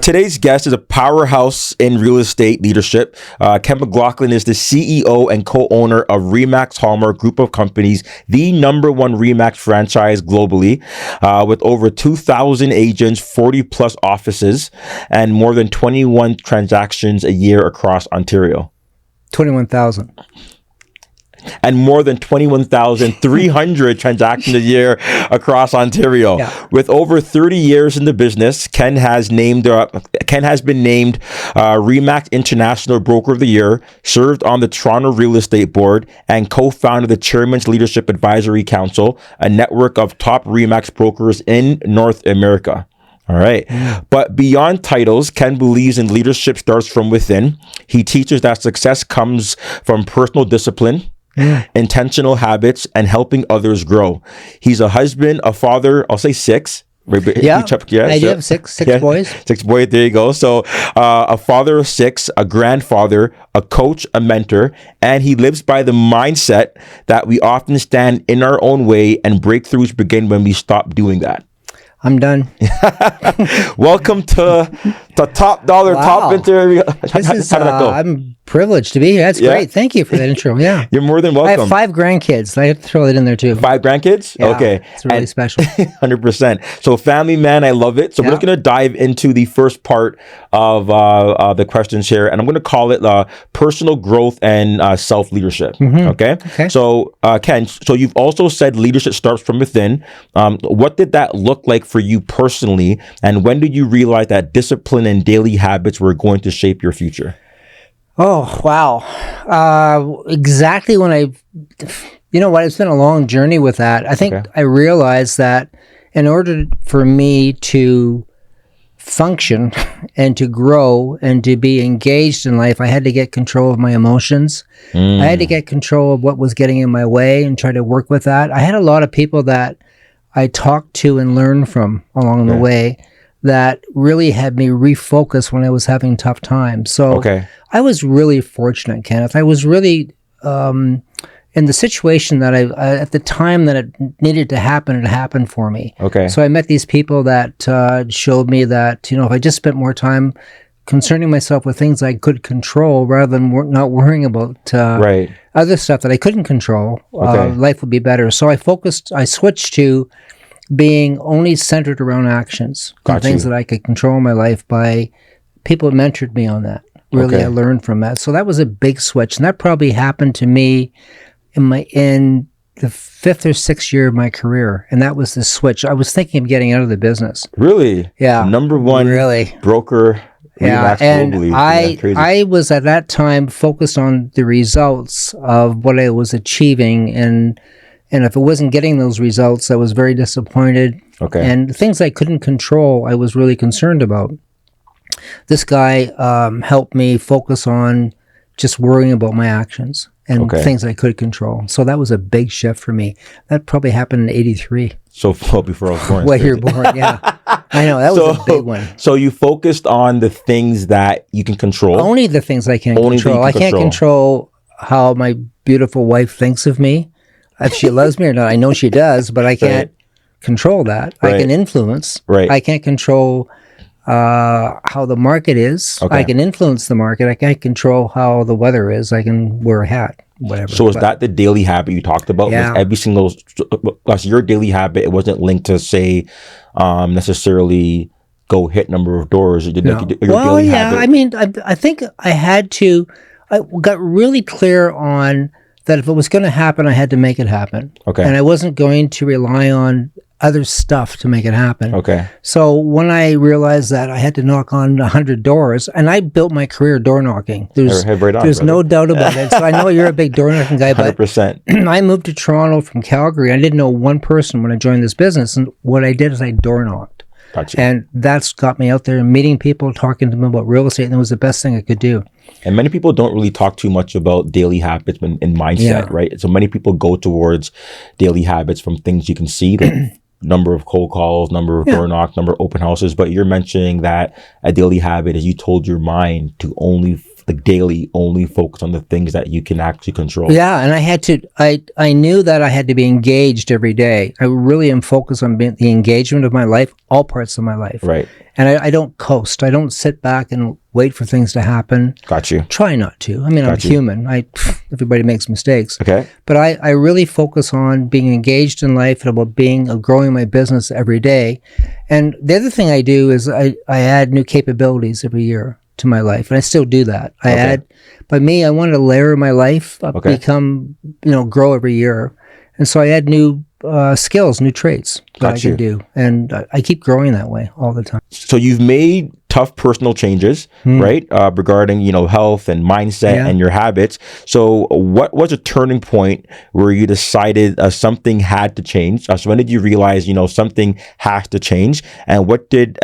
Today's guest is a powerhouse in real estate leadership. Ken McLaughlin is the CEO and co-owner of Remax Hallmark Group of Companies, the number one Remax franchise globally, with over 2,000 agents, 40 plus offices, and more than 21 transactions a year across Ontario. 21,000. And more than 21,300 transactions a year across Ontario. Yeah. With over 30 years in the business, Ken has been named Remax International Broker of the Year, served on the Toronto Real Estate Board, and co-founded the Chairman's Leadership Advisory Council, a network of top Remax brokers in North America. All right. But beyond titles, Ken believes in leadership starts from within. He teaches that success comes from personal discipline, intentional habits, and helping others grow. He's a husband, a father, I'll say six. Yeah, I do have six boys. 6 boys, there you go. So a father of 6, a grandfather, a coach, a mentor, and he lives by the mindset that we often stand in our own way and breakthroughs begin when we stop doing that. I'm done. Welcome to the Top Dollar Top Interview. This is, How did that go? I'm privileged to be here. That's great. Thank you for that intro. Yeah. You're more than I welcome. have 5 grandkids. I have to throw that in there too. 5 grandkids? Yeah, Okay. it's really special. 100%. So family man, I love it. So we're just going to dive into the first part of the questions here. And I'm going to call it personal growth and self-leadership. Okay? So Ken, so you've also said leadership starts from within. What did that look like for you personally? And when did you realize that discipline and daily habits were going to shape your future? Oh, wow. Exactly when you know what, it's been a long journey with that. I think I realized that in order for me to function and to grow and to be engaged in life, I had to get control of my emotions. I had to get control of what was getting in my way and try to work with that. I had a lot of people that I talked to and learned from along the way that really had me refocus when I was having tough times. So I was really fortunate, Kenneth. I was really in the situation that I at the time that it needed to happen, it happened for me. So I met these people that showed me that, you know, if I just spent more time concerning myself with things I could control rather than not worrying about other stuff that I couldn't control, life would be better. So I switched to being only centered around actions, things that I could control in my life by people who mentored me on that. Really, I learned from that. So that was a big switch, and that probably happened to me in the 5th or 6th year of my career, and that was the switch. I was thinking of getting out of the business. Really? Yeah. Number one broker. Yeah, and I was at that time focused on the results of what I was achieving, and if it wasn't getting those results, I was very disappointed. And things I couldn't control, I was really concerned about. This guy helped me focus on just worrying about my actions and things I could control. So that was a big shift for me. That probably happened in '83. So before I was born. Well, you're born, yeah. I know, that was a big one. So you focused on the things that you can control? Only the things I can control. I can't control how my beautiful wife thinks of me, if she loves me or not. I know she does, but I can't control that. I can influence. I can't control how the market is. I can influence the market. I can't control how the weather is. I can wear a hat, whatever. So is that the daily habit you talked about? Yeah. Was every single, plus your daily habit, it wasn't linked to say necessarily go hit number of doors. Your daily habit. I mean, I think I got really clear on that if it was going to happen, I had to make it happen. And I wasn't going to rely on other stuff to make it happen. So when I realized that I had to knock on 100 doors, and I built my career door knocking. There's no doubt about it. So I know you're a big door knocking guy, but 100%. I moved to Toronto from Calgary. I didn't know one person when I joined this business, and what I did is I door knocked. And that's got me out there and meeting people, talking to them about real estate, and it was the best thing I could do. And many people don't really talk too much about daily habits and mindset, right? So many people go towards daily habits from things you can see, like number of cold calls, number of door knocks, number of open houses. But you're mentioning that a daily habit is you told your mind to only like daily only focus on the things that you can actually control. Yeah, and I knew that I had to be engaged every day. I really am focused on the engagement of my life, all parts of my life. Right. And I don't coast. I don't sit back and wait for things to happen. Got you. Try not to. I mean, I'm human. Everybody makes mistakes. Okay. But I really focus on being engaged in life and about growing my business every day. And the other thing I do is I add new capabilities every year to my life, and I still do that. By me, I wanted to layer my life up, become, grow every year. And so I add new skills, new traits that I can do. And I keep growing that way all the time. So you've made tough personal changes, right? Regarding, health and mindset and your habits. So what was a turning point where you decided something had to change? So when did you realize, something has to change? And what did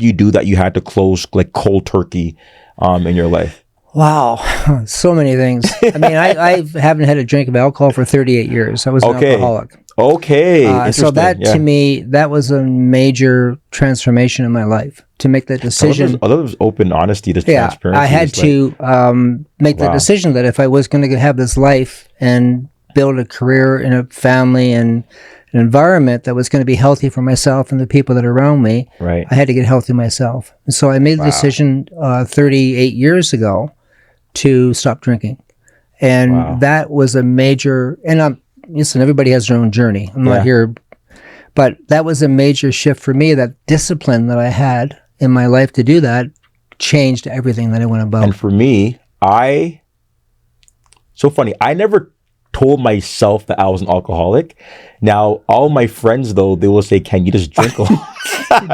you do that you had to close like cold turkey in your life? Wow, so many things. I mean, I haven't had a drink of alcohol for 38 years. I was an alcoholic. Okay. So that to me, that was a major transformation in my life to make that decision. I love this open honesty, this transparency. I had to make the decision that if I was going to have this life and build a career in a family and an environment that was going to be healthy for myself and the people that are around me, I had to get healthy myself. And so I made the decision 38 years ago to stop drinking. And that was a major, and listen, everybody has their own journey. I'm not here, but that was a major shift for me. That discipline that I had in my life to do that changed everything that I went about. And for me, so funny, I never told myself that I was an alcoholic. Now, all my friends, though, they will say, "Can you just drink?"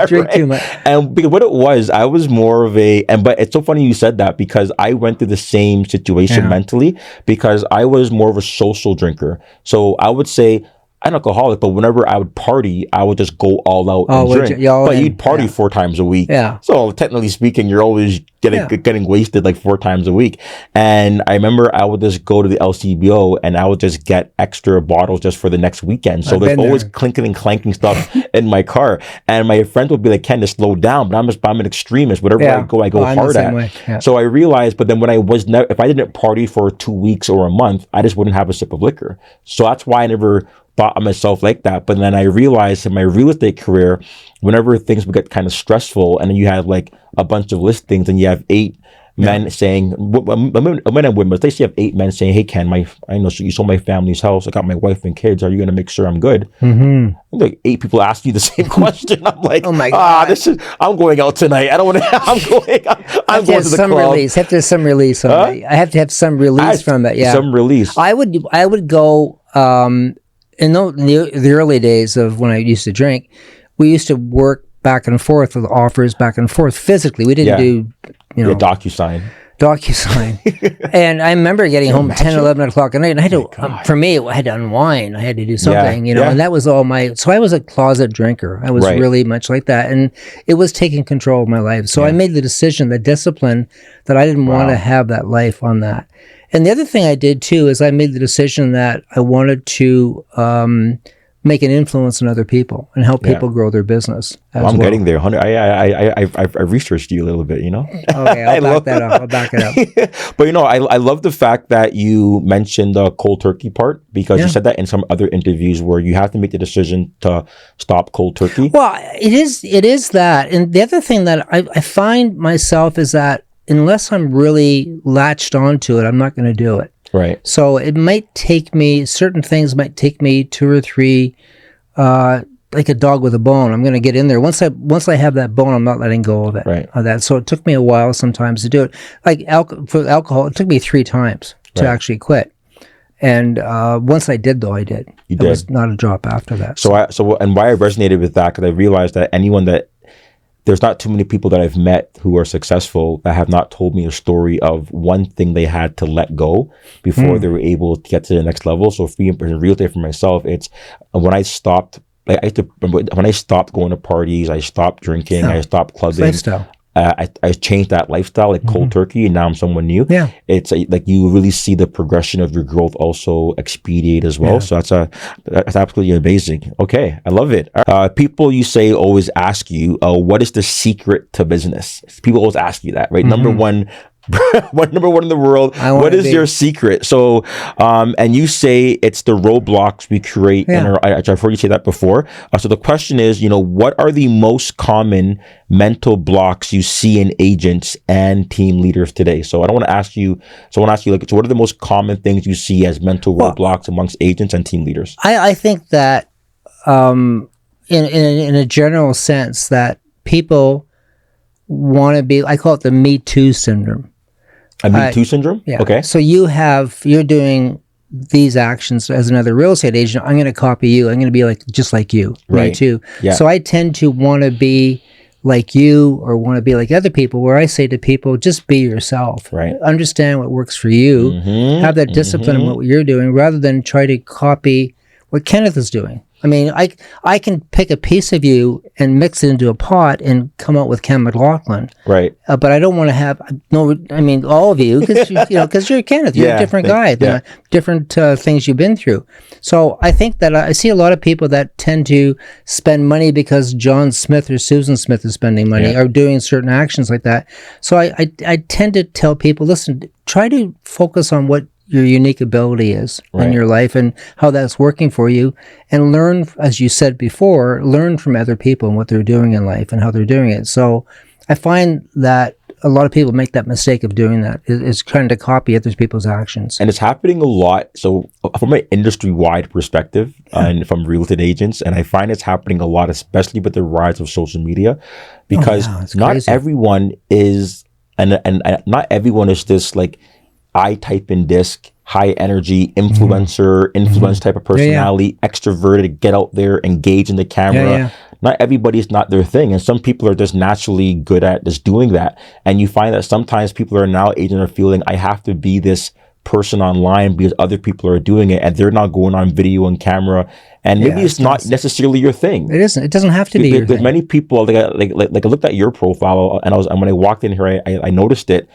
Drink too much. And because what it was, I was more of but it's so funny you said that, because I went through the same situation mentally, because I was more of a social drinker. So I would say, I'm an alcoholic, but whenever I would party, I would just go all out and drink. But you'd party 4 times a week. So technically speaking, you're always getting wasted like 4 times a week. And I remember I would just go to the LCBO and I would just get extra bottles just for the next weekend. So there's always clinking and clanking stuff in my car. And my friends would be like, "Ken, just slow down." But I'm an extremist. Whatever I go hard at. So I realized, but then when if I didn't party for 2 weeks or a month, I just wouldn't have a sip of liquor. So that's why I never thought of myself like that. But then I realized in my real estate career, whenever things would get kind of stressful and then you have like a bunch of listings and you have 8 men saying, men and women, they say you have 8 men saying, "Hey Ken, I know you sold my family's house, I got my wife and kids, are you going to make sure I'm good?" Like 8 people ask you the same question. I'm like, "Oh my God, I'm going out tonight. I don't want to, I'm going to the club." Have to have some release on it. I have to have some release from it. Yeah. Some release. I would go, in the early days of when I used to drink, we used to work back and forth with offers back and forth physically. We didn't do, DocuSign. And I remember getting home at 10, 11 o'clock at night, and I had to, for me, I had to unwind. I had to do something, and that was all so I was a closet drinker. I was really much like that. And it was taking control of my life. So I made the decision, the discipline, that I didn't want to have that life on that. And the other thing I did too is I made the decision that I wanted to make an influence on other people and help people grow their business. I'm getting there. I researched you a little bit, Okay, I'll back it up. But I love the fact that you mentioned the cold turkey part, because you said that in some other interviews where you have to make the decision to stop cold turkey. Well, it is that. And the other thing that I find myself is that unless I'm really latched onto it, I'm not going to do it. Right. So it might take me, certain things might take me 2 or 3, like a dog with a bone. I'm going to get in there. Once I have that bone, I'm not letting go of it. Right. Of that. So it took me a while sometimes to do it. Like for alcohol, it took me 3 times to actually quit. And once I did, though, I did. It was not a drop after that. And why I resonated with that, because I realized that there's not too many people that I've met who are successful that have not told me a story of one thing they had to let go before they were able to get to the next level. So in real estate for myself, it's when I stopped. When I stopped going to parties, I stopped drinking, I stopped clubbing. I changed that lifestyle like cold turkey, and now I'm someone new. Yeah. It's like you really see the progression of your growth also expedite as well. So that's absolutely amazing. Okay, I love it. People, you say, always ask you, what is the secret to business? People always ask you that, right? Number one. Number one in the world. What is your secret? So, and you say it's the roadblocks we create. I've heard you say that before. So the question is, what are the most common mental blocks you see in agents and team leaders today? So I don't want to ask you. So I want to ask you, so what are the most common things you see as mental roadblocks amongst agents and team leaders? I think that, in a general sense, that people want to be. I call it the Me Too syndrome. A Me Too syndrome? Yeah. Okay. So you're doing these actions as another real estate agent. I'm going to copy you. I'm going to be just like you. Right. Me too. Yeah. So I tend to want to be like you or want to be like other people, where I say to people, just be yourself. Right. Understand what works for you. Have that discipline in what you're doing, rather than try to copy what Kenneth is doing. I mean, I can pick a piece of you and mix it into a pot and come out with Ken McLaughlin. Right. But I don't want to have all of you, because because you're Kenneth. You're a different guy. Different things you've been through. So I think that I see a lot of people that tend to spend money because John Smith or Susan Smith is spending money or doing certain actions like that. So I tend to tell people, listen, try to focus on what your unique ability is in your life and how that's working for you, and learn, as you said before, learn from other people and what they're doing in life and how they're doing it. So I find that a lot of people make that mistake of doing that, is trying to copy other people's actions. And it's happening a lot. So from an industry-wide perspective, and from real estate agents, and I find it's happening a lot, especially with the rise of social media, because not everyone is, and not everyone is this like I type in disc, high energy, influence type of personality, extroverted, get out there, engage in the camera. Not everybody's not their thing. And some people are just naturally good at just doing that. And you find that sometimes people are now agents are feeling, I have to be this person online because other people are doing it and they're not going on video and camera. And maybe it's not necessarily your thing. It isn't. It doesn't have to be your thing. Many people, like I looked at your profile and when I walked in here, I noticed it.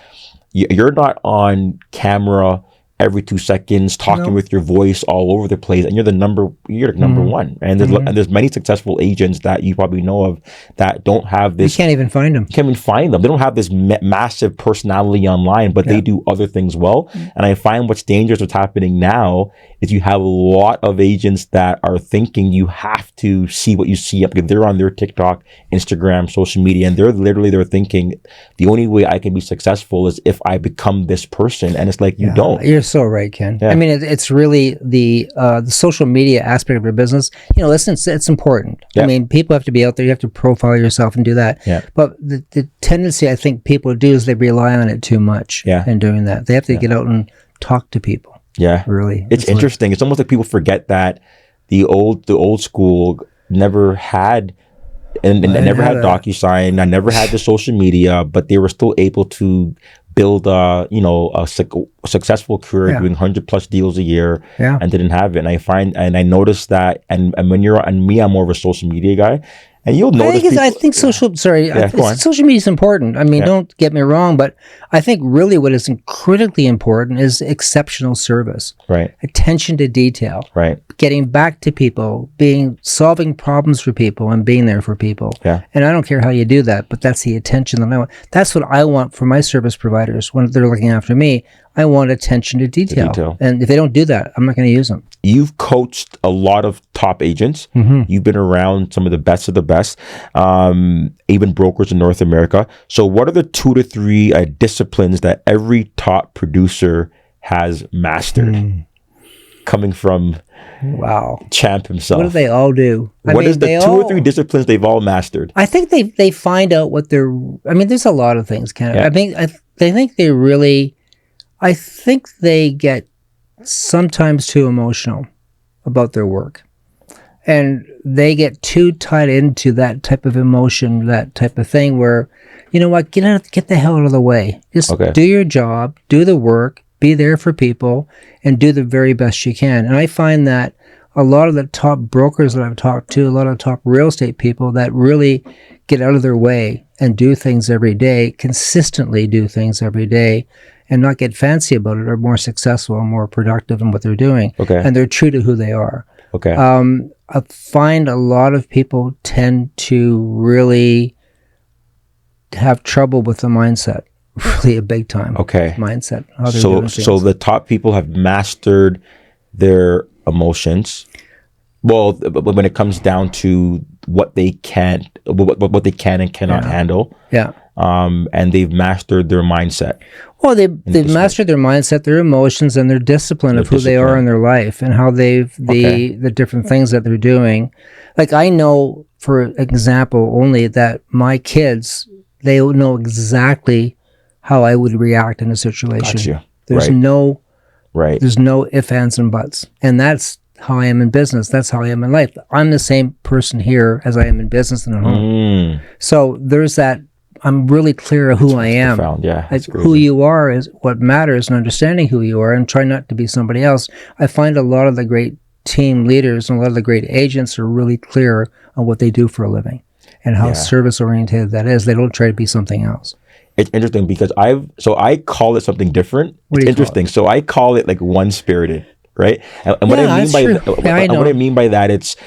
You're not on camera every 2 seconds talking with your voice all over the place, and you're number one. And there's many successful agents that you probably know of that don't have this. You can't even find them. You can't even find them. They don't have this massive personality online, but they do other things well. And I find what's dangerous, what's happening now, is you have a lot of agents that are thinking you have to see what you see up. They're on their TikTok, Instagram, social media, and they're thinking the only way I can be successful is if I become this person. And it's like, you don't. You're so right, Ken. I mean, it's really the social media aspect of your business. Listen, it's important. I mean, people have to be out there. You have to profile yourself and do that. But the tendency I think people do is they rely on it too much in doing that. They have to get out and talk to people. Really. It's interesting. It's almost like people forget that the old school never had and never had DocuSign. I never had the social media, but they were still able to build a successful career doing 100+ deals a year and didn't have it. And I noticed that, and when you're on me, I'm more of a social media guy. And you'll notice. I think social media is important. I mean, don't get me wrong, but I think really what is critically important is exceptional service. Right. Attention to detail. Right. Getting back to people, solving problems for people and being there for people. Yeah. And I don't care how you do that, but that's the attention that I want. That's what I want for my service providers when they're looking after me. I want attention to detail. And if they don't do that, I'm not going to use them. You've coached a lot of top agents. You've been around some of the best of the best, even brokers in North America. So what are the 2 to 3 disciplines that every top producer has mastered? Coming from Champ himself. What do they all do? What is the 2 or 3 disciplines they've all mastered? I think they find out what they're... I mean, there's a lot of things, Ken. I think they really... I think they get sometimes too emotional about their work. And they get too tied into that type of emotion, that type of thing where, you know what, get the hell out of the way. Just do your job, do the work, be there for people, and do the very best you can. And I find that a lot of the top brokers that I've talked to, a lot of top real estate people that really get out of their way and do things every day, consistently do things every day, and not get fancy about it, are more successful and more productive in what they're doing. Okay. And they're true to who they are. Okay. I find a lot of people tend to really have trouble with the mindset, really a big time. Okay. Mindset. How they're So doing things. the top people have mastered their emotions. Well, when it comes down to what they can and cannot handle, Yeah. And they've mastered their mindset. Well, they've mastered their mindset, their emotions, and their discipline of who they are in their life and how the different things that they're doing. Like, I know, for example, only that my kids, they know exactly how I would react in a situation. Gotcha. There's Right. there's no ifs, ands, and buts. And that's how I am in business. That's how I am in life. I'm the same person here as I am in business and at home. So there's that. I'm really clear of who I am. Profound. Yeah. Who you are is what matters, and understanding who you are and try not to be somebody else. I find a lot of the great team leaders and a lot of the great agents are really clear on what they do for a living and how service oriented that is. They don't try to be something else. It's interesting because I call it something different. It's interesting. So I call it like one spirited, right? And what I mean by what I mean by that, it's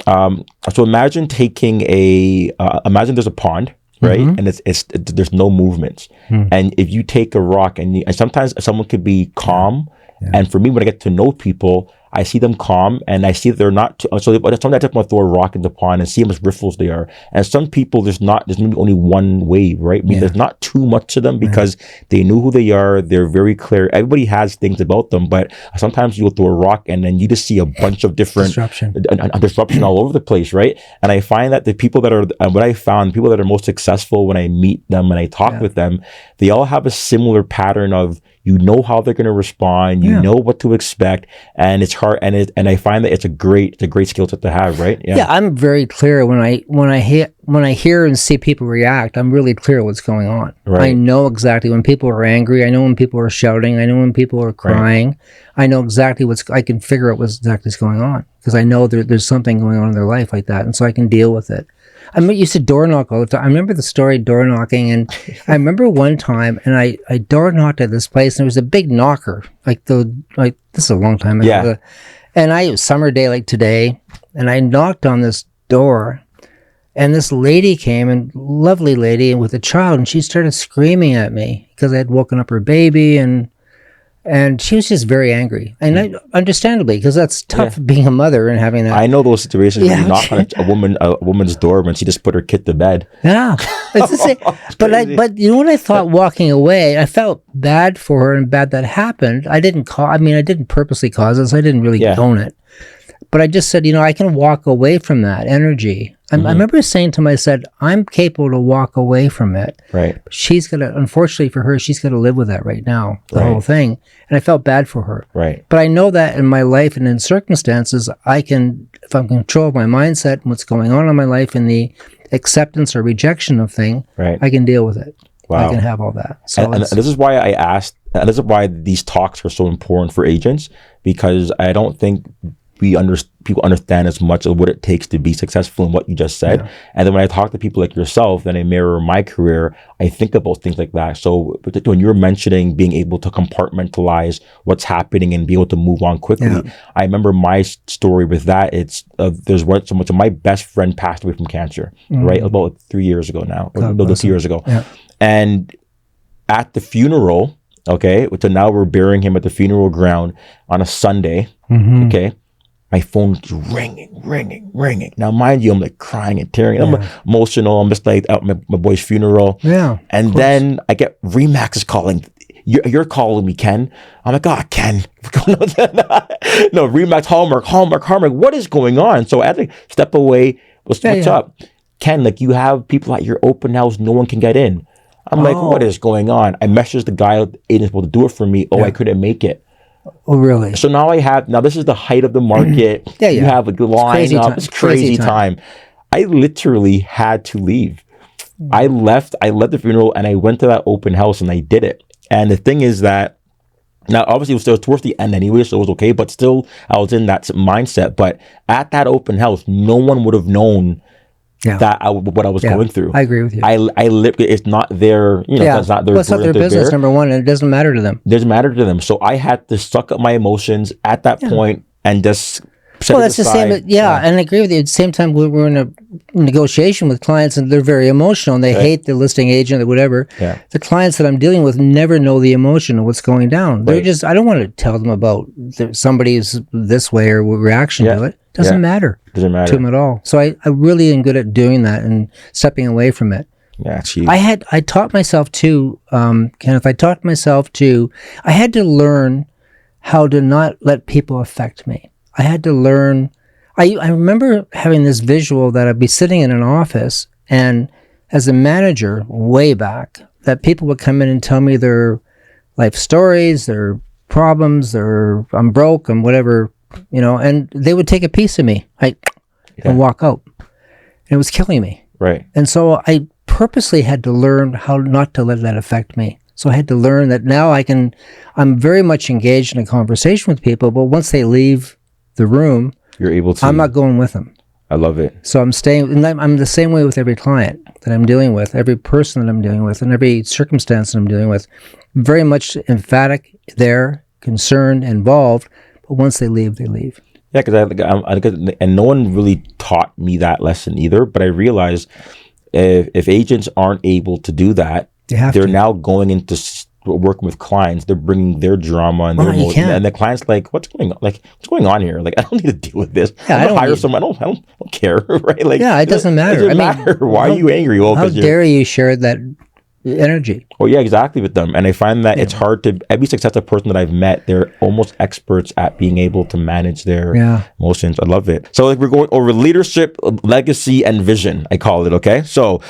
so imagine taking imagine there's a pond, right? And it's there's no movement. And if you take a rock and sometimes someone could be calm, and for me, when I get to know people, I see them calm, and I see that they're not. Sometimes I just want to throw a rock in the pond and see how much riffles they are. And some people, there's maybe only one wave, right? I mean, there's not too much to them because they know who they are. They're very clear. Everybody has things about them, but sometimes you'll throw a rock and then you just see a bunch of different disruption all over the place, right? And I find that the people that are, what I found, people that are most successful when I meet them and I talk with them, they all have a similar pattern of, you know how they're going to respond, you know what to expect, and it's hard. And I find that it's a great skill set to have, right? Yeah, I'm very clear when I hear and see people react. I'm really clear what's going on. Right. I know exactly when people are angry. I know when people are shouting. I know when people are crying. Right. I know exactly I can figure out what exactly is going on because I know there's something going on in their life like that, and so I can deal with it. I used to door knock all the time. I remember the story door knocking, and I remember one time, and I door knocked at this place, and there was a big knocker, like this is a long time ago. Yeah. And it was summer day like today, and I knocked on this door, and this lady came, and lovely lady, and with a child, and she started screaming at me because I had woken up her baby, and she was just very angry, and understandably, because that's tough being a mother and having that. I know those situations where you knock on a woman's door when she just put her kid to bed. Yeah, it's the same. But you know what I thought walking away? I felt bad for her and bad that happened. I didn't purposely cause it, so I didn't really own it. But I just said, I can walk away from that energy. I remember saying to myself, I'm capable to walk away from it. Right. She's going to, unfortunately for her, she's going to live with that right now, the whole thing. And I felt bad for her. Right. But I know that in my life and in circumstances, I can, if I'm in control of my mindset and what's going on in my life and the acceptance or rejection of thing, I can deal with it. Wow. I can have all that. So and this is why I asked, and this is why these talks are so important for agents, because I don't think people understand as much of what it takes to be successful in what you just said. And then when I talk to people like yourself, then I mirror my career, I think about things like that. So when you're mentioning being able to compartmentalize what's happening and be able to move on quickly, I remember my story with that. It's there's so much of my best friend passed away from cancer, right? About 3 years ago now, or 2 years ago. And at the funeral, okay, so now we're burying him at the funeral ground on a Sunday, okay? My phone's ringing. Now, mind you, I'm like crying and tearing. I'm emotional. I'm just like at my boy's funeral. Yeah. And then I get Remax is calling. You're calling me, Ken. I'm like, Ken. No, Remax, Hallmark. What is going on? So I had to step away. What's up? Ken, like you have people at your open house. No one can get in. I'm like, what is going on? I messaged the guy agent supposed to do it for me. I couldn't make it. Oh, really? So now this is the height of the market. You have a line up. It's crazy time. I literally had to leave. I left the funeral and I went to that open house and I did it. And the thing is that, now obviously it was towards the end anyway, so it was okay, but still I was in that mindset. But at that open house, no one would have known what I was going through. I agree with you. It's not their, it's not their, well, it's not their business, number one, and it doesn't matter to them. It doesn't matter to them. So I had to suck up my emotions at that point and just set it aside. The same. And I agree with you. At the same time, we're in a negotiation with clients, and they're very emotional, and they hate the listing agent or whatever. Yeah. The clients that I'm dealing with never know the emotion of what's going down. They're just, I don't want to tell them about somebody's this way or reaction to it. Doesn't matter. Doesn't matter to them at all. So I really am good at doing that and stepping away from it. Yeah, it's huge. I taught myself too, Kenneth, I had to learn how to not let people affect me. I had to learn, I remember having this visual that I'd be sitting in an office, and as a manager way back, that people would come in and tell me their life stories, their problems, I'm broke, and whatever, and they would take a piece of me and walk out. And it was killing me. Right. And so I purposely had to learn how not to let that affect me. So I had to learn that now I'm very much engaged in a conversation with people, but once they leave the room, you're able to. I'm not going with them. I love it. So I'm staying, and I'm the same way with every client that I'm dealing with, every person that I'm dealing with, and every circumstance that I'm dealing with. Very much emphatic there, concerned, involved, but once they leave, they leave. Yeah, because and no one really taught me that lesson either. But I realized if agents aren't able to do that, they're now going into working with clients. They're bringing their drama and their emotion, and the client's like, "What's going on? Like, what's going on here? Like, I don't need to deal with this. I don't hire someone. I don't care, right? Like, it doesn't matter. It doesn't matter. Why are you angry? Well, how dare you share that energy? Oh yeah, exactly, with them. And I find that it's hard to, every successful person that I've met, they're almost experts at being able to manage their emotions. I love it. So we're going over leadership, legacy, and vision, I call it. Okay, so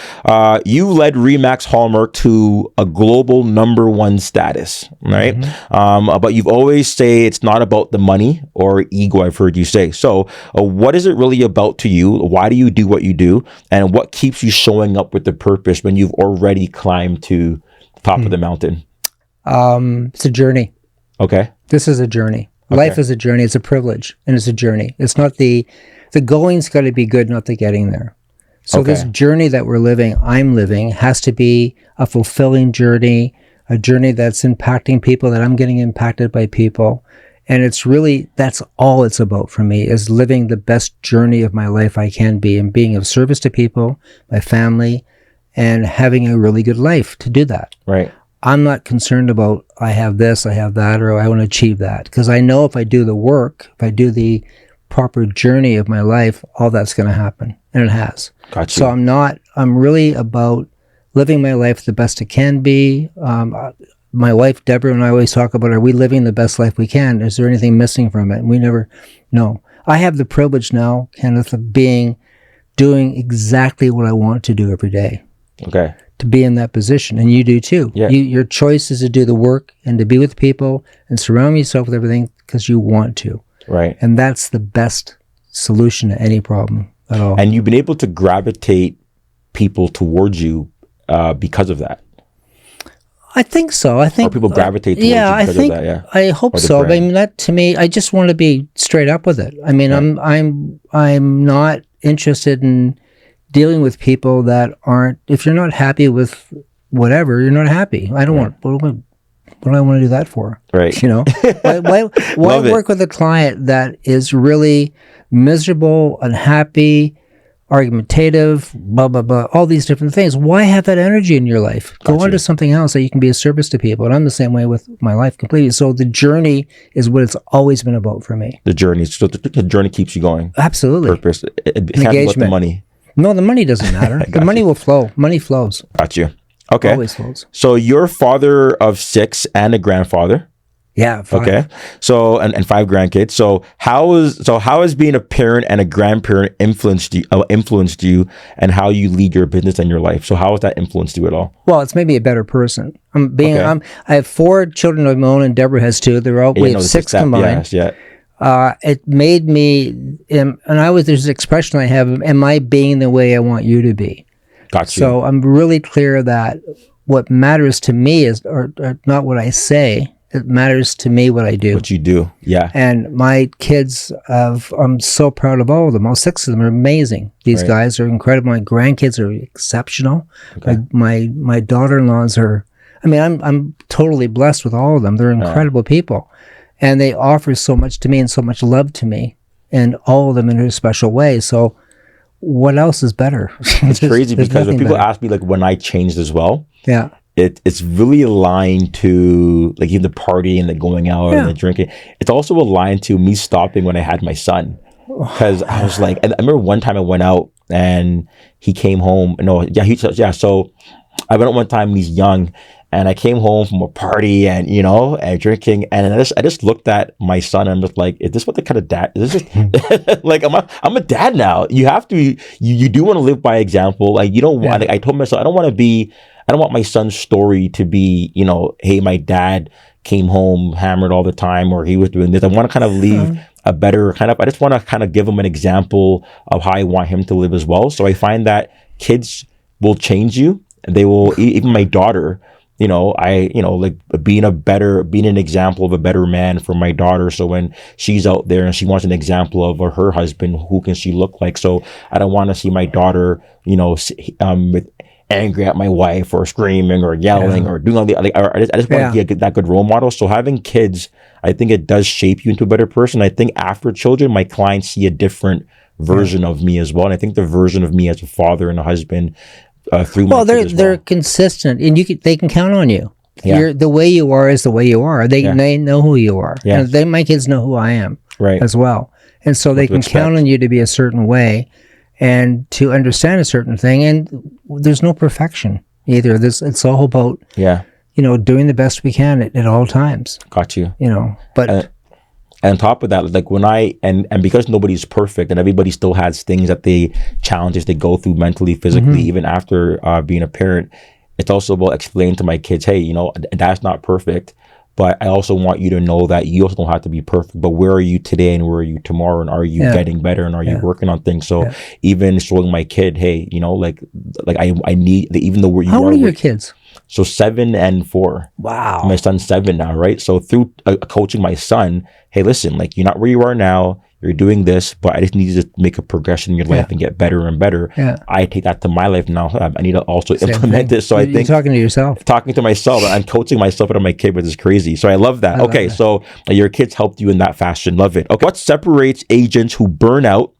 you led RE/MAX Hallmark to a global #1 status, right? But you've always say it's not about the money or ego, I've heard you say. So what is it really about to you? Why do you do what you do? And what keeps you showing up with the purpose when you've already climbed to the top of the mountain? It's a journey. Okay. This is a journey. Okay. Life is a journey. It's a privilege, and it's a journey. It's not the going's got to be good, not the getting there. So this journey that I'm living, has to be a fulfilling journey, a journey that's impacting people, that I'm getting impacted by people. And it's really, that's all it's about for me, is living the best journey of my life I can be, and being of service to people, my family, and having a really good life to do that. Right. I'm not concerned about, I have this, I have that, or I want to achieve that. Because I know if I do the work, if I do the proper journey of my life, all that's going to happen. And it has. Gotcha. So I'm really about living my life the best it can be. My wife, Deborah, and I always talk about, are we living the best life we can? Is there anything missing from it? And we never know. I have the privilege now, Kenneth, of doing exactly what I want to do every day. Okay. To be in that position, and you do too. Yeah. Your choice is to do the work and to be with people and surround yourself with everything because you want to. Right. And that's the best solution to any problem at all. And you've been able to gravitate people towards you because of that. I think so. I think people gravitate towards you because of that. Yeah. I hope so. I mean, that to me, I just want to be straight up with it. I mean, I'm not interested in dealing with people that aren't, if you're not happy with whatever, you're not happy. I don't want, what do I want to do that for? Right. You know, why work with a client that is really miserable, unhappy, argumentative, blah, blah, blah, all these different things? Why have that energy in your life? Go on to something else that you can be of service to people. And I'm the same way with my life completely. So the journey is what it's always been about for me. The journey. So the journey keeps you going. Absolutely. Purpose. It can't be about the money. No, the money doesn't matter. The money will flow. Money flows. Got you. Okay. Always flows. So you're father of 6 and a grandfather. Yeah. 5. Okay. So and 5 grandkids. So how has being a parent and a grandparent influenced you and how you lead your business and your life? So how has that influenced you at all? Well, it's made me a better person. I have 4 children of my own, and Deborah has 2. We have 6 combined. Yeah. It made me, and there's an expression I have, am I being the way I want you to be? Got you. So I'm really clear that what matters to me is or not what I say, It matters to me what I do. What you do. Yeah. And my kids, I'm so proud of all of them. All 6 of them are amazing. These guys are incredible. My grandkids are exceptional. Okay. My daughter-in-laws are, I mean, I'm totally blessed with all of them. They're incredible people. And they offer so much to me and so much love to me. And all of them in a special way. So what else is better? It's crazy because when people ask me like when I changed as well. Yeah. It's really aligned to like even the partying and the going out and the drinking. It's also aligned to me stopping when I had my son, because I was like, and I remember one time I went out and he came home. So I went out one time when he's young, and I came home from a party and and drinking, and I just looked at my son and I'm just like, is this what the kind of dad? Is this just like I'm a dad now? You have to you do want to live by example. Like you don't want. Like, I told myself I don't want my son's story to be, hey, my dad came home hammered all the time, or he was doing this. I want to kind of leave a better I just want to kind of give him an example of how I want him to live as well. So I find that kids will change you. They will, even my daughter, like being an example of a better man for my daughter. So when she's out there and she wants an example of her husband, who can she look like? So I don't want to see my daughter, with angry at my wife or screaming or yelling or doing all the I just want to be that good role model. So having kids, I think it does shape you into a better person. I think after children, my clients see a different version of me as well. And I think the version of me as a father and a husband through my kids as they're consistent, and they can count on you. Yeah. The way you are is the way you are. They know who you are. Yeah. And my kids know who I am as well. And so they can count on you to be a certain way and to understand a certain thing. And there's no perfection either. It's all about doing the best we can at all times. Got you. But and on top of that, like when and because nobody's perfect and everybody still has things challenges they go through mentally, physically, even after being a parent, it's also about explaining to my kids, hey, that's not perfect, but I also want you to know that you also don't have to be perfect, but where are you today and where are you tomorrow, and are you getting better, and are you working on things? So even showing my kid, hey, like I need even though you how old are your kids? So 7 and 4. Wow. My son's 7 now, right? So through coaching my son, hey, listen, like you're not where you are now. You're doing this, but I just need you to make a progression in your life and get better and better. Yeah. I take that to my life now. I need to also implement it. So I think you're talking to yourself. Talking to myself. I'm coaching myself out of my kid, which is crazy. So I love that. Okay, so your kids helped you in that fashion. Love it. Okay, what separates agents who burn out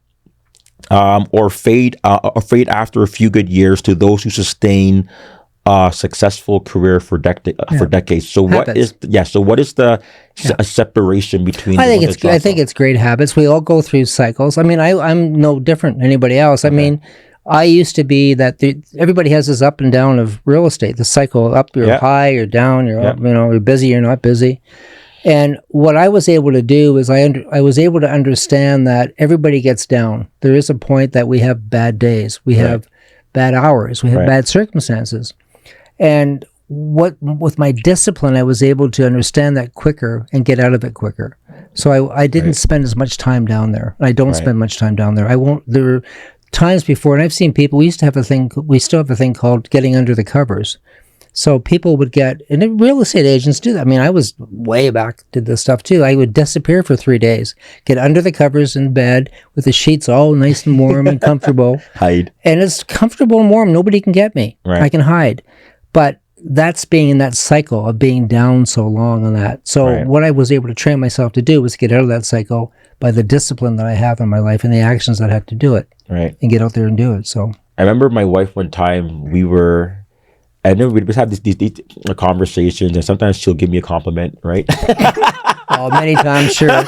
or fade after a few good years to those who sustain successful career for decades? So habits. What is the separation between? I think it's great habits. We all go through cycles. I mean, I'm no different than anybody else. I mean, I used to be that everybody has this up and down of real estate. The cycle: up, you're high, you're down, you're up. You're busy, you're not busy. And what I was able to do is I was able to understand that everybody gets down. There is a point that we have bad days, we have bad hours, we have bad circumstances. And with my discipline, I was able to understand that quicker and get out of it quicker. So I didn't spend as much time down there. I don't spend much time down there. I won't. There were times before, and I've seen people. We still have a thing called getting under the covers. So people would and real estate agents do that. I mean, I was way back, did this stuff too. I would disappear for 3 days, get under the covers in bed with the sheets all nice and warm and comfortable. Hide. And it's comfortable and warm. Nobody can get me. Right. I can hide. But that's being in that cycle of being down so long on that. So what I was able to train myself to do was get out of that cycle by the discipline that I have in my life and the actions that I had to do it. Right. And get out there and do it. So I remember my wife one time, we'd just have these conversations, and sometimes she'll give me a compliment, right? Oh, many times, sure.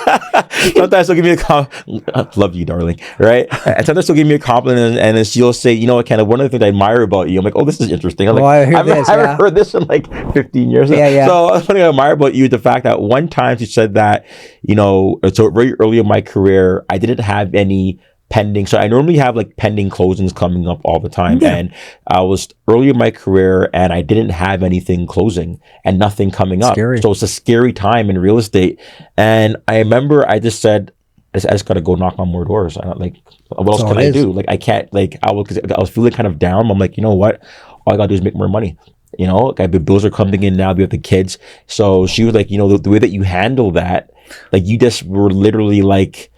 Sometimes she'll give me a compliment. Love you, darling, right? And sometimes she'll give me a compliment, and then she'll say, kind of one of the things I admire about you. I'm like, oh, this is interesting. I'm like, I haven't heard this in like 15 years. So one thing I admire about you is the fact that one time she said that, so very early in my career, I didn't have any pending. So I normally have like pending closings coming up all the time. Yeah. And I was early in my career and I didn't have anything closing and nothing coming up. Scary. So it's a scary time in real estate. And I remember I just said, I just got to go knock on more doors. What else can I do? Like, I can't, I was feeling kind of down. I'm like, you know what? all I gotta do is make more money. Like the bills are coming in now. We have the kids. So she was like, the way that you handle that, like you just were literally like,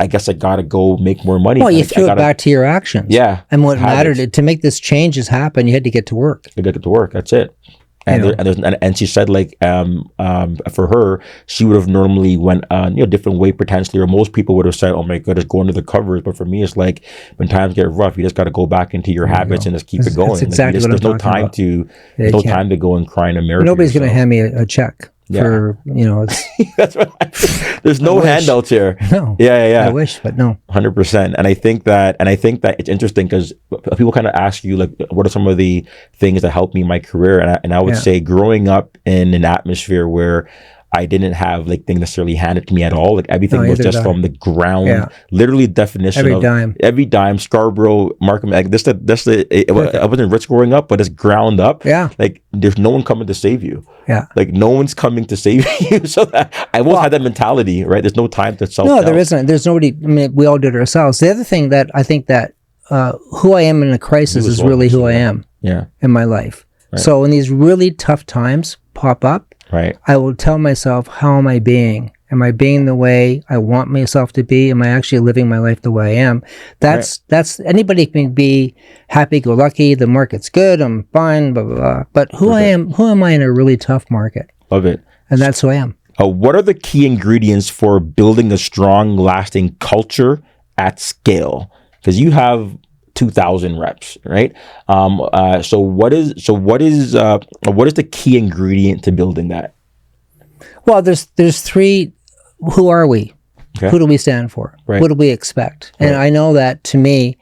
I guess I gotta go make more money. Well, you threw it back to your actions. Yeah. And what mattered to make this changes happen, you had to get to work. You get to work. That's it. And she said like for her, she would have normally went different way potentially, or most people would have said, oh my goodness, go under the covers. But for me, it's like when times get rough, you just got to go back into your habits and just keep it going. That's exactly what I'm talking about. There's no time to go and cry in a mirror. Nobody's going to hand me a check. For that's what there's no handouts here. No. Yeah. I wish, but no. 100%. And I think that it's interesting because people kind of ask you like, what are some of the things that helped me in my career? And I would say growing up in an atmosphere where I didn't have like things necessarily handed to me at all. Like everything was just from the ground, literally definition every dime, Scarborough, Markham. Like I wasn't rich growing up, but it's ground up. Yeah. Like there's no one coming to save you. Yeah. Like no one's coming to save you. So that I won't have that mentality, right? There's no time to self. No, there isn't. There's nobody. I mean, we all did it ourselves. The other thing that I think that who I am in a crisis is really who I am. Yeah. In my life. Right. So when these really tough times pop up, right, I will tell myself, how am I being? Am I being the way I want myself to be? Am I actually living my life the way I am? That's anybody can be happy-go-lucky. The market's good. I'm fine. Blah blah blah. But who am I in a really tough market? Love it. And that's who I am. What are the key ingredients for building a strong, lasting culture at scale? Because you have 2,000 reps, right? So what is the key ingredient to building that? Well, there's three. Who are we? Okay. Who do we stand for? Right. What do we expect? Right. And I know that to me,